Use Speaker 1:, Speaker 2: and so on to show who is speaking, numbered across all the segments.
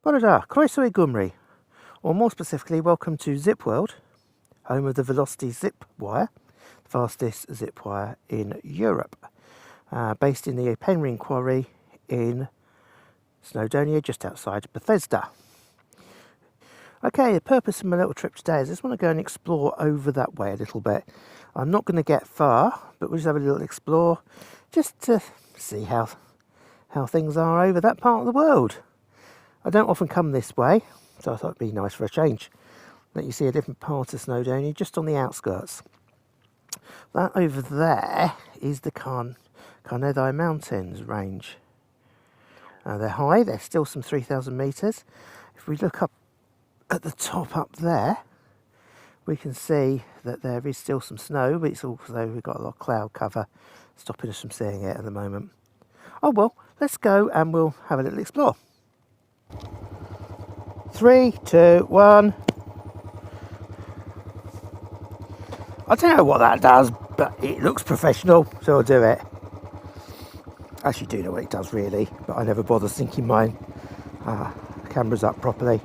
Speaker 1: Bore da, croeso I Gymru, or more specifically, welcome to Zip World, home of the Velocity Zip Wire, the fastest zip wire in Europe, based in the Penrhyn Quarry in Snowdonia, just outside Bethesda. Okay, the purpose of my little trip today is I just want to go and explore over that way a little bit. I'm not going to get far, but we'll just have a little explore, just to see how things are over that part of the world. I don't often come this way, so I thought it'd be nice for a change. Let you see a different part of Snowdonia, just on the outskirts. That over there is the Carneddau Mountains range. They're high, they're still some 3,000 metres. If we look up at the top up there, we can see that there is still some snow, but it's also we've got a lot of cloud cover stopping us from seeing it at the moment. Oh well, let's go and we'll have a little explore. 3, 2, 1. I don't know what that does, but it looks professional, so I'll do it. I actually do know what it does really, but I never bother syncing mine cameras up properly.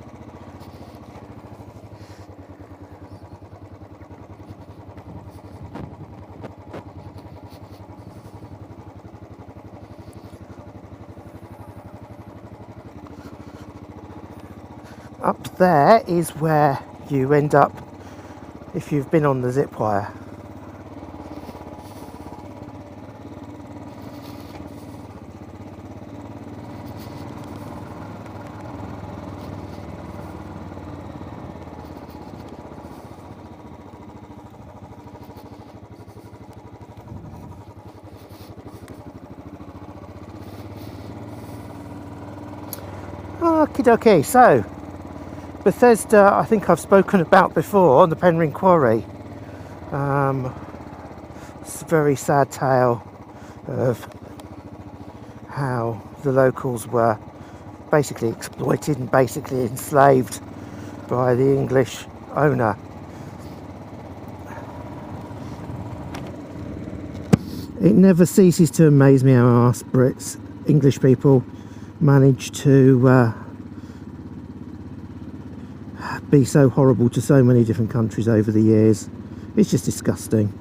Speaker 1: Up there is where you end up if you've been on the zip wire. Okie dokie, so Bethesda, I think I've spoken about before on the Penrhyn Quarry. It's a very sad tale of how the locals were basically exploited and basically enslaved by the English owner. It never ceases to amaze me how us Brits, English people, manage to be so horrible to so many different countries over the years. It's just disgusting.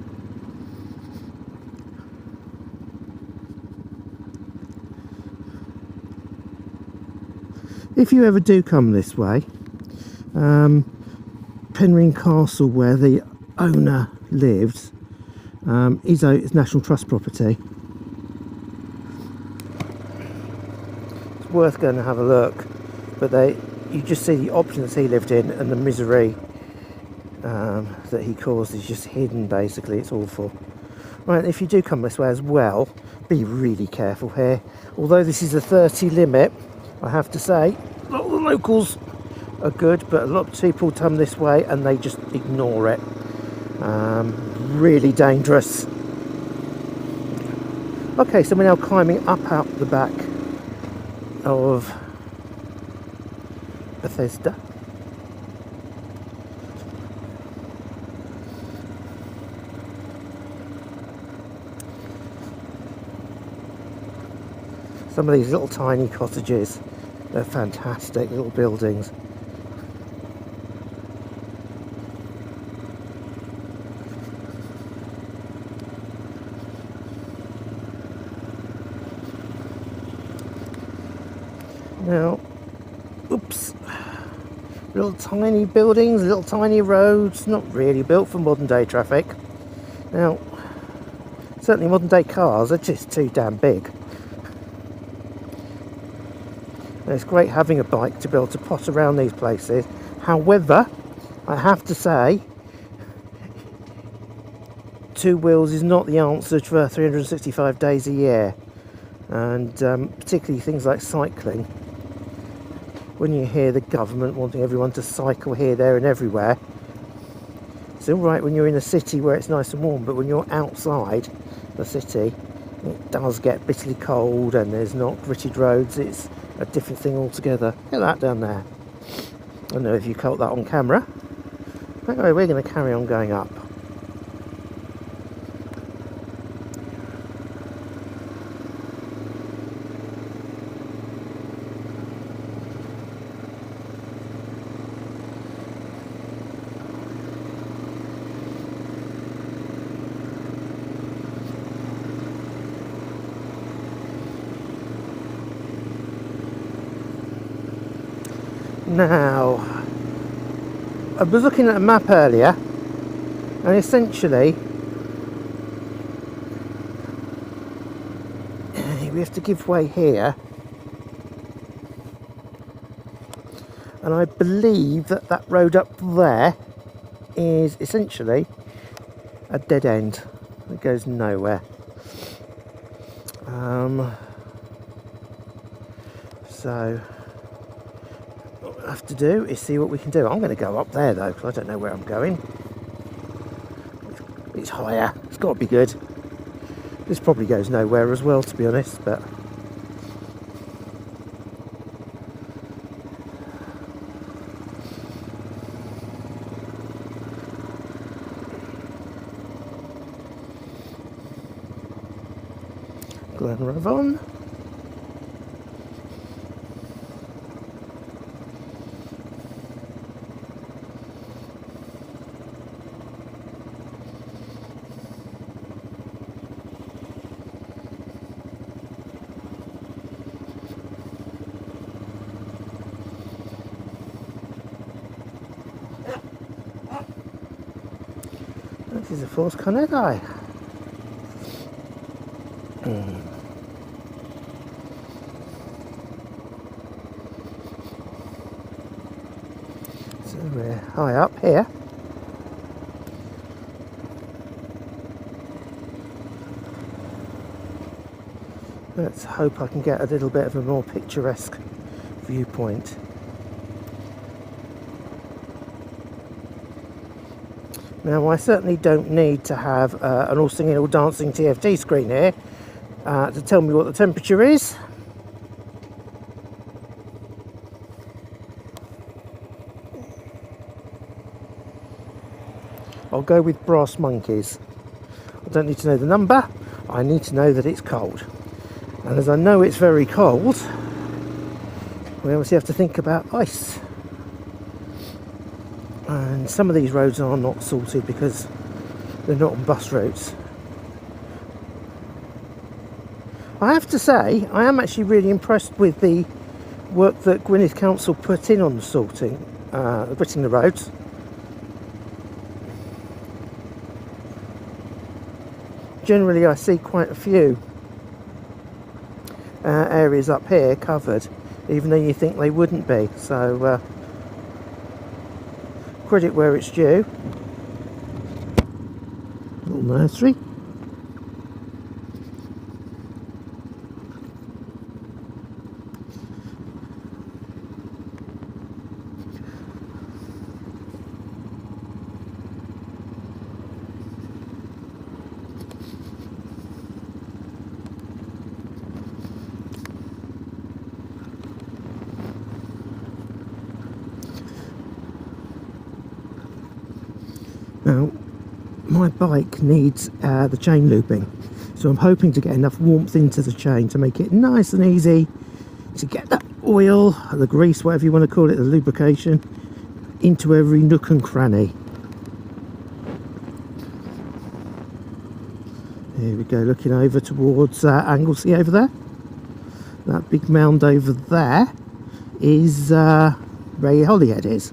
Speaker 1: If you ever do come this way, Penrhyn Castle, where the owner lives, is National Trust property. It's worth going to have a look, but you just see the options he lived in and the misery that he caused is just hidden basically. It's awful. Right, if you do come this way as well, be really careful here. Although this is a 30 limit, I have to say, a lot of the locals are good, but a lot of people come this way and they just ignore it. Really dangerous. Okay, so we're now climbing up out the back of Bethesda. Some of these little tiny cottages, they're fantastic little buildings. Now, oops. Little tiny buildings, little tiny roads, not really built for modern day traffic. Now, certainly modern day cars are just too damn big. And it's great having a bike to be able to pot around these places. However, I have to say, two wheels is not the answer for 365 days a year. And particularly things like cycling. When you hear the government wanting everyone to cycle here, there and everywhere, it's all right when you're in a city where it's nice and warm, but when you're outside the city, it does get bitterly cold and there's not gritted roads. It's a different thing altogether. Look at that down there. I don't know if you caught that on camera. Anyway, we're going to carry on going up. Now, I was looking at a map earlier, and essentially we have to give way here, and I believe that that road up there is essentially a dead end. It goes nowhere. So what we'll have to do is see what we can do. I'm going to go up there though, because I don't know where I'm going. It's higher, it's got to be good. This probably goes nowhere as well, to be honest, but Glenravon. This is a Force Connegai. So we're high up here. Let's hope I can get a little bit of a more picturesque viewpoint. Now, I certainly don't need to have an all singing, all dancing TFT screen here to tell me what the temperature is. I'll go with brass monkeys. I don't need to know the number, I need to know that it's cold. And as I know it's very cold, we obviously have to think about ice. And some of these roads are not salted because they're not on bus routes. I have to say, I am actually really impressed with the work that Gwynedd Council put in on the salting, gritting the roads. Generally I see quite a few areas up here covered, even though you think they wouldn't be. So credit where it's due. Little nursery. Now, my bike needs the chain looping, so I'm hoping to get enough warmth into the chain to make it nice and easy to get that oil, the grease, whatever you want to call it, the lubrication, into every nook and cranny. Here we go, looking over towards Anglesey over there. That big mound over there is where Holyhead is.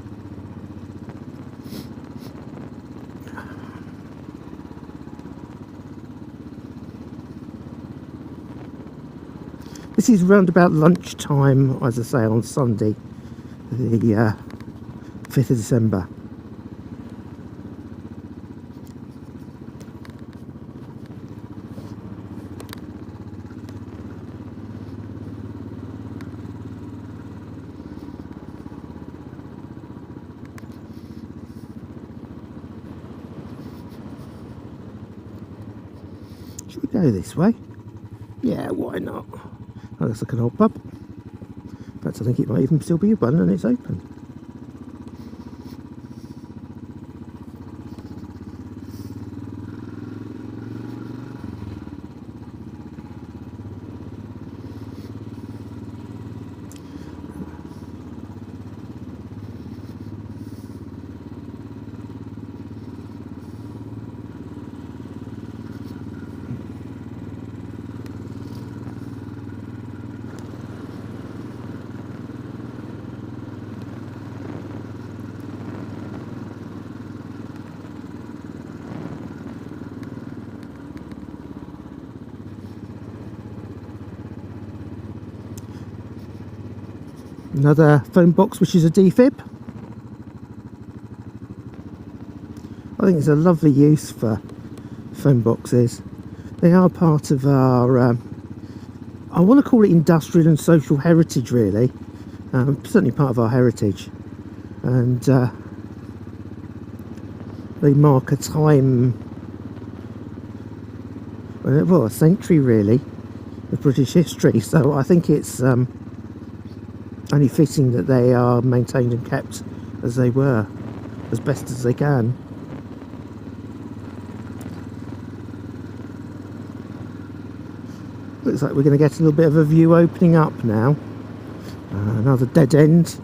Speaker 1: This is round about lunchtime, as I say, on Sunday, the 5th of December. Should we go this way? Yeah, why not? Oh, looks like an old pub. In fact, I think it might even still be one and it's open. Another phone box which is a defib. I think it's a lovely use for phone boxes. They are part of our, I want to call it industrial and social heritage really. Certainly part of our heritage. And they mark a time, well, a century really, of British history. So I think it's only fitting that they are maintained and kept as they were, as best as they can. Looks like we're going to get a little bit of a view opening up now. Another dead end.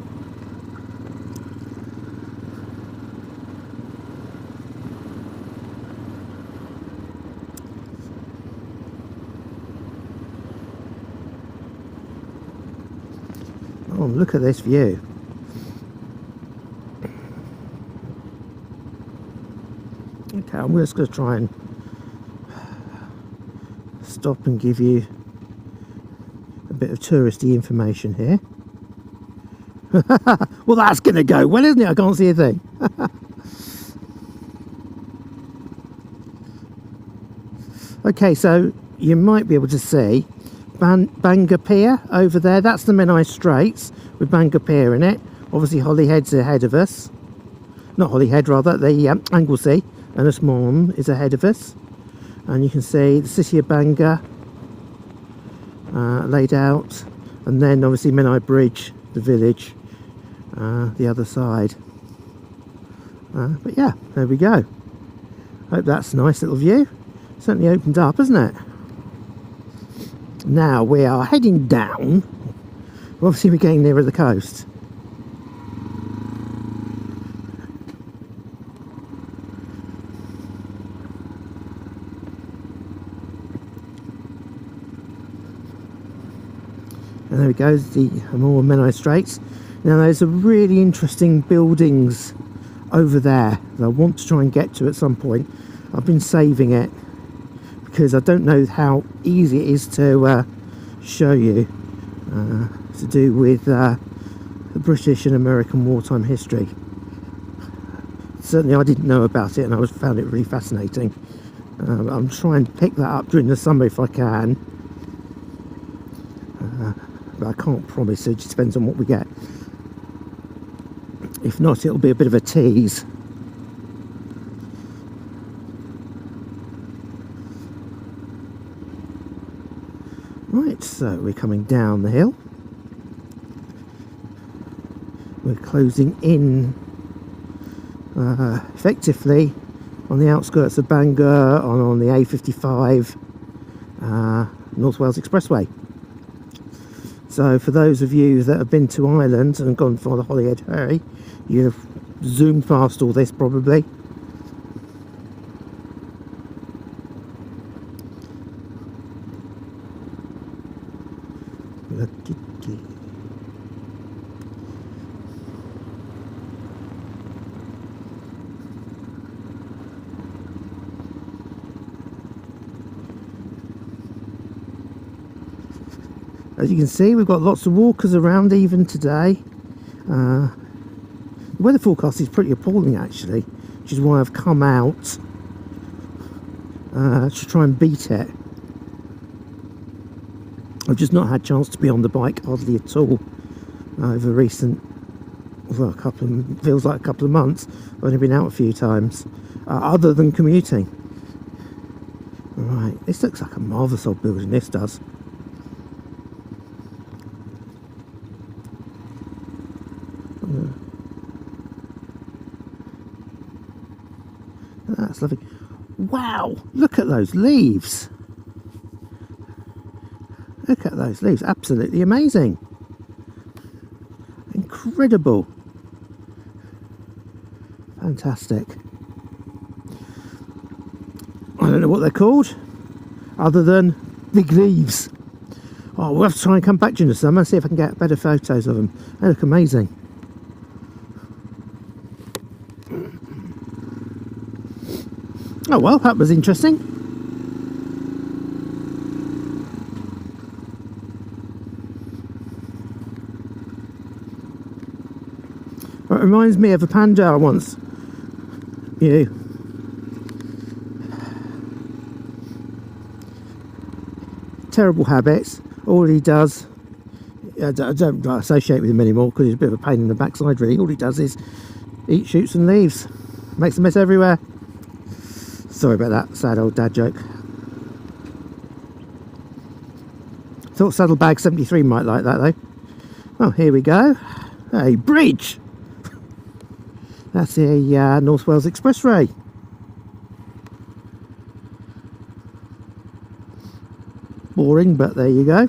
Speaker 1: Oh, look at this view. Okay, I'm just going to try and stop and give you a bit of touristy information here. Well, that's going to go well, isn't it? I can't see a thing. Okay, so you might be able to see Bangor Pier over there. That's the Menai Straits with Bangor Pier in it. Obviously Holyhead's ahead of us. Not Holyhead, rather. The Anglesey and Ysmorn is ahead of us. And you can see the city of Bangor laid out. And then obviously Menai Bridge, the village, the other side. But yeah, there we go. Hope that's a nice little view. Certainly opened up, hasn't it? Now we are heading down. Obviously we're getting nearer the coast. And there we go, the more Menai Straits. Now there's a really interesting buildings over there that I want to try and get to at some point. I've been saving it because I don't know how easy it is to show you, to do with the British and American wartime history. Certainly I didn't know about it and I found it really fascinating. I'm trying to pick that up during the summer if I can, but I can't promise. It just depends on what we get. If not, it'll be a bit of a tease. Right, so we're coming down the hill. We're closing in effectively on the outskirts of Bangor, on the A55 North Wales Expressway. So for those of you that have been to Ireland and gone for the Holyhead Ferry, you've zoomed past all this probably. As you can see, we've got lots of walkers around even today. The weather forecast is pretty appalling actually, which is why I've come out to try and beat it. I've just not had a chance to be on the bike hardly at all over recent, well, feels like a couple of months. I've only been out a few times, other than commuting. Right, this looks like a marvellous old building, this does. That's lovely. Wow, look at those leaves. Look at those leaves, absolutely amazing. Incredible. Fantastic. I don't know what they're called, other than big leaves. Oh, we'll have to try and come back during the summer and see if I can get better photos of them. They look amazing. Oh well, that was interesting. It reminds me of a panda I once knew. Terrible habits. All he does, I don't associate with him anymore because he's a bit of a pain in the backside really. All he does is eat, shoots and leaves. Makes a mess everywhere. Sorry about that sad old dad joke. Thought Saddlebag 73 might like that though. Oh, here we go. A bridge! That's the North Wales Expressway. Boring, but there you go.